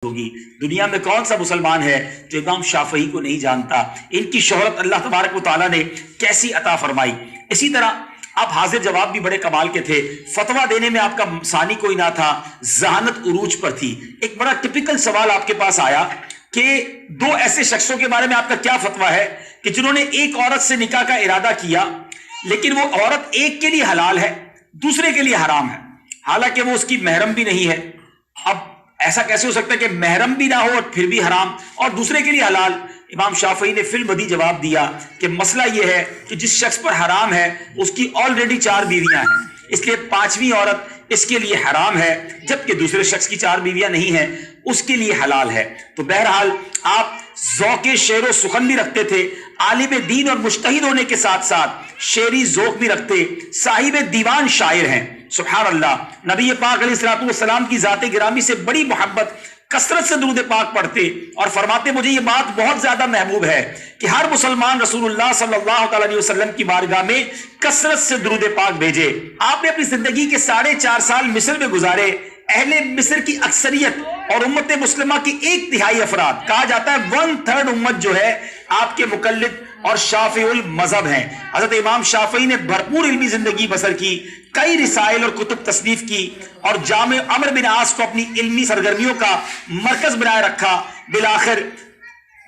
ہوگی۔ دنیا میں کون سا مسلمان ہے جو امام شافعی کو نہیں جانتا؟ ان کی شہرت اللہ تبارک و تعالیٰ نے کیسی عطا فرمائی۔ اسی طرح آپ حاضر جواب بھی بڑے کمال کے تھے، فتویٰ دینے میں آپ کا ثانی کوئی نہ تھا، ذہانت عروج پر تھی۔ ایک بڑا ٹپیکل سوال آپ کے پاس آیا کہ دو ایسے شخصوں کے بارے میں آپ کا کیا فتویٰ ہے کہ جنہوں نے ایک عورت سے نکاح کا ارادہ کیا، لیکن وہ عورت ایک کے لیے حلال ہے، دوسرے کے لیے حرام ہے، حالانکہ وہ اس کی محرم بھی نہیں ہے۔ اب ایسا کیسے ہو سکتا ہے کہ محرم بھی نہ ہو اور پھر بھی حرام اور دوسرے کے لیے حلال؟ امام شافعی نے فی البدیہہ جواب دیا کہ مسئلہ یہ ہے کہ جس شخص پر حرام ہے اس کی آلریڈی 4 بیویاں ہیں، اس لیے 5ویں عورت اس کے لیے حرام ہے، جبکہ دوسرے شخص کی 4 بیویاں نہیں ہیں، اس کے لیے حلال ہے۔ تو بہرحال آپ ذوق شعر و سخن بھی رکھتے تھے، عالم دین اور مجتہد ہونے کے ساتھ ساتھ شعری ذوق بھی رکھتے، صاحب دیوان شاعر ہیں۔ سبحان اللہ، نبی پاک علیہ الصلوۃ والسلام کی ذات گرامی سے بڑی محبت، کثرت سے درود پاک پڑھتے اور فرماتے مجھے یہ بات بہت زیادہ محبوب ہے کہ ہر مسلمان رسول اللہ صلی اللہ تعالی علیہ وسلم کی بارگاہ میں کثرت سے درود پاک بھیجے۔ آپ نے اپنی زندگی کے 4.5 سال مصر میں گزارے، اہل مصر کی اکثریت اور امت مسلمہ کی 1/3 افراد، کہا جاتا ہے 1/3 امت جو ہے آپ کے مقلد اور شافعی المذہب ہیں۔ حضرت امام شافعی نے بھرپور علمی زندگی بسر کی، کئی رسائل اور کتب تصنیف کی اور جامع عمرو بن عاص کو اپنی علمی سرگرمیوں کا مرکز بنائے رکھا۔ بالآخر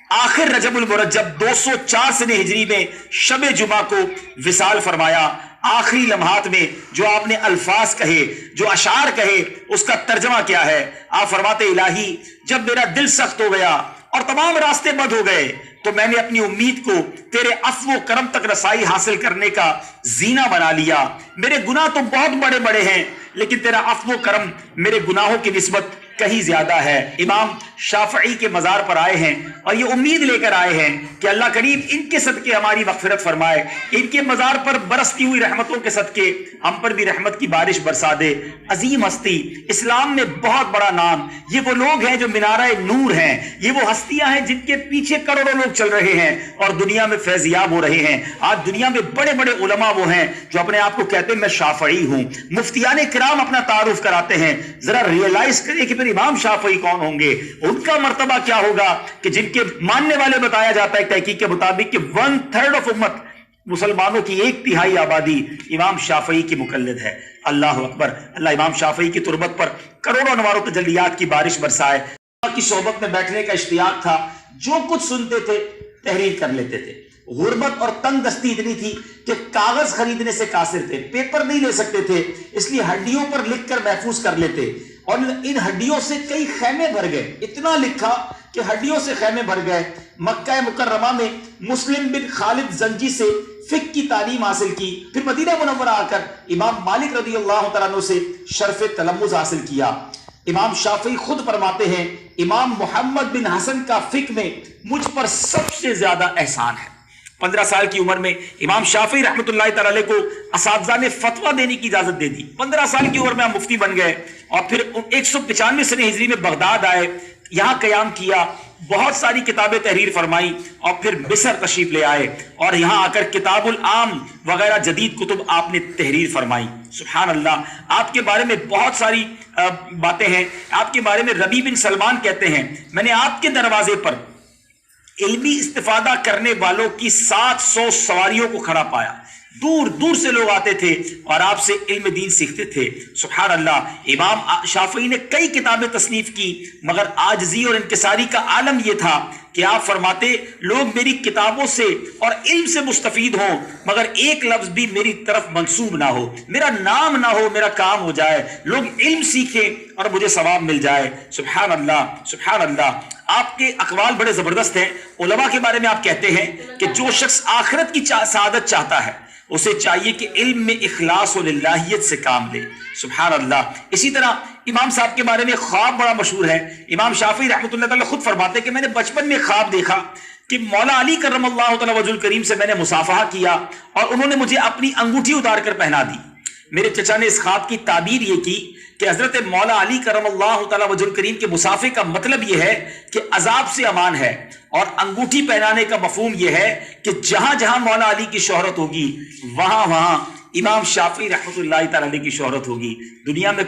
آخر رجب المرجب 204 سنہ ہجری میں شب جمعہ کو وصال فرمایا۔ آخری لمحات میں جو آپ نے الفاظ کہے، جو اشعار کہے، اس کا ترجمہ کیا ہے؟ آپ فرماتے الہی جب میرا دل سخت ہو گیا اور تمام راستے بند ہو گئے تو میں نے اپنی امید کو تیرے عفو و کرم تک رسائی حاصل کرنے کا زینہ بنا لیا۔ میرے گناہ تو بہت بڑے بڑے ہیں، لیکن تیرا عفو و کرم میرے گناہوں کی نسبت کہیں زیادہ ہے۔ امام شافعی کے مزار پر آئے ہیں اور یہ امید لے کر آئے ہیں کہ اللہ کریم ان کے صدقے ہماری مغفرت فرمائے، ان کے مزار پر برستی ہوئی رحمتوں کے صدقے ہم پر بھی رحمت کی بارش برسا دے۔ عظیم ہستی، اسلام میں بہت بڑا نام، یہ وہ لوگ ہیں جو منارہ نور ہیں، یہ وہ ہستیاں ہیں جن کے پیچھے کروڑوں لوگ چل رہے ہیں اور دنیا میں فیضیاب ہو رہے ہیں۔ آج دنیا میں بڑے بڑے علماء وہ ہیں جو اپنے آپ کو کہتے ہیں میں شافعی ہوں، مفتیان کرام اپنا تعارف کراتے ہیں۔ ذرا ریئلائز کریں کہ پھر امام شافعی کون ہوں گے، ان کا مرتبہ کیا ہوگا کہ جن کے ماننے والے بتایا جاتا ہے تحقیق کے مطابق کہ 1/3 آف امت، مسلمانوں کی 1/3 آبادی امام شافعی کی مقلد ہے۔ اللہ اکبر، اللہ امام شافعی کی تربت پر کروڑوں انوار و تجلیات کی بارش برسائے۔ کی صحبت میں بیٹھنے کا اشتیاق تھا، جو کچھ سنتے تھے تحریر کر لیتے تھے۔ غربت اور تنگ دستی اتنی تھی کہ کاغذ خریدنے سے قاصر تھے، پیپر نہیں لے سکتے تھے، اس لیے ہڈیوں پر لکھ کر محفوظ کر لیتے اور ان ہڈیوں سے کئی خیمے بھر گئے، اتنا لکھا کہ ہڈیوں سے خیمے بھر گئے۔ مکہ مکرمہ میں مسلم بن خالد زنجی سے فقہ کی تعلیم حاصل کی، پھر مدینہ منورہ آ کر امام مالک رضی اللہ تعالیٰ عنہ سے شرف تلمذ حاصل کیا۔ امام شافعی خود فرماتے ہیں امام محمد بن حسن کا فقہ میں مجھ پر سب سے زیادہ احسان ہے۔ 15 سال کی عمر میں امام شافعی رحمۃ اللہ تعالی علیہ کو اساتذہ نے فتویٰ دینے کی اجازت دے دی۔ 15 سال کی عمر میں آپ مفتی بن گئے اور پھر 195 سنہ ہجری میں بغداد آئے، یہاں قیام کیا، بہت ساری کتابیں تحریر فرمائی اور پھر مصر تشریف لے آئے اور یہاں آ کر کتاب العام وغیرہ جدید کتب آپ نے تحریر فرمائی۔ سبحان اللہ، آپ کے بارے میں بہت ساری باتیں ہیں۔ آپ کے بارے میں ربیع بن سلمان کہتے ہیں میں نے آپ کے دروازے پر علمی استفادہ کرنے والوں کی 700 سواریوں کو کھڑا پایا، دور دور سے لوگ آتے تھے اور آپ سے علم دین سیکھتے تھے۔ سبحان اللہ، امام شافعی نے کئی کتابیں تصنیف کی، مگر عاجزی اور انکساری کا عالم یہ تھا کہ آپ فرماتے لوگ میری کتابوں سے اور علم سے مستفید ہوں مگر ایک لفظ بھی میری طرف منسوب نہ ہو، میرا نام نہ ہو، میرا کام ہو جائے، لوگ علم سیکھیں اور مجھے ثواب مل جائے۔ سبحان اللہ، سبحان اللہ۔ آپ کے اقوال بڑے زبردست ہیں۔ علماء کے بارے میں آپ کہتے ہیں کہ جو شخص آخرت کی سعادت چاہتا ہے اسے چاہیے کہ علم میں اخلاص و للہیت سے کام لے۔ سبحان اللہ۔ اسی طرح امام صاحب کے بارے میں خواب بڑا مشہور ہے۔ امام شافعی رحمۃ اللہ تعالی خود فرماتے کہ میں نے بچپن میں خواب دیکھا کہ مولا علی کرم اللہ تعالی وجہ الکریم سے میں نے مصافحہ کیا اور انہوں نے مجھے اپنی انگوٹھی اتار کر پہنا دی۔ میرے چچا نے اس خواب کی تعبیر یہ کی کہ حضرت مولا علی کرم اللہ تعالی وجہ الکریم کے مصافحے کا مطلب یہ ہے کہ عذاب سے امان ہے، اور انگوٹھی پہنانے کا مفہوم یہ ہے کہ جہاں جہاں مولا علی کی شہرت ہوگی وہاں وہاں امام شافعی رحمۃ اللہ تعالی کی شہرت ہوگی۔ دنیا میں